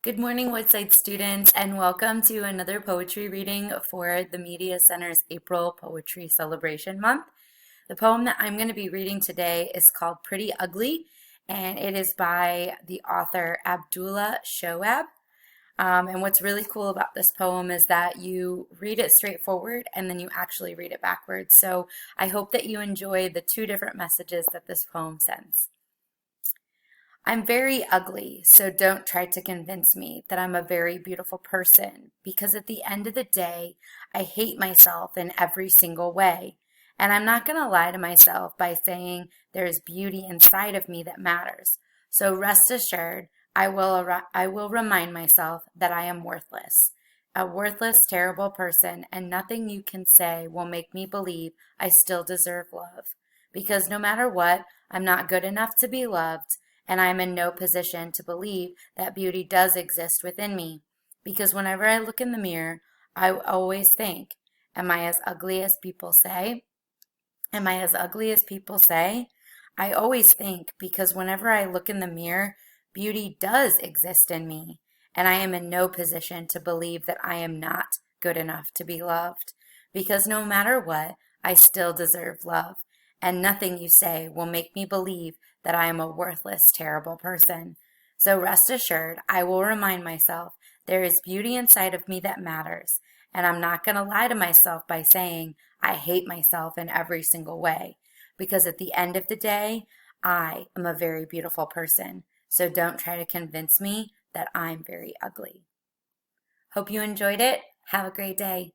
Good morning, Woodside students, and welcome to another poetry reading for the Media Center's April Poetry Celebration Month. The poem that I'm going to be reading today is called Pretty Ugly, and it is by the author Abdullah Shoab. And what's really cool about this poem is that you read it straightforward and then you actually read it backwards. So I hope that you enjoy the two different messages that this poem sends. I'm very ugly, so don't try to convince me that I'm a very beautiful person, because at the end of the day, I hate myself in every single way. And I'm not going to lie to myself by saying there's beauty inside of me that matters. So rest assured, I will remind myself that I am worthless. A worthless, terrible person, and nothing you can say will make me believe I still deserve love. Because no matter what, I'm not good enough to be loved, and I am in no position to believe that beauty does exist within me. Because whenever I look in the mirror, I always think, am I as ugly as people say? Am I as ugly as people say? I always think because whenever I look in the mirror, beauty does exist in me, and I am in no position to believe that I am not good enough to be loved. Because no matter what, I still deserve love, and nothing you say will make me believe that I am a worthless, terrible person. So rest assured, I will remind myself there is beauty inside of me that matters, and I'm not going to lie to myself by saying I hate myself in every single way, because at the end of the day, I am a very beautiful person. So don't try to convince me that I'm very ugly. Hope you enjoyed it. Have a great day.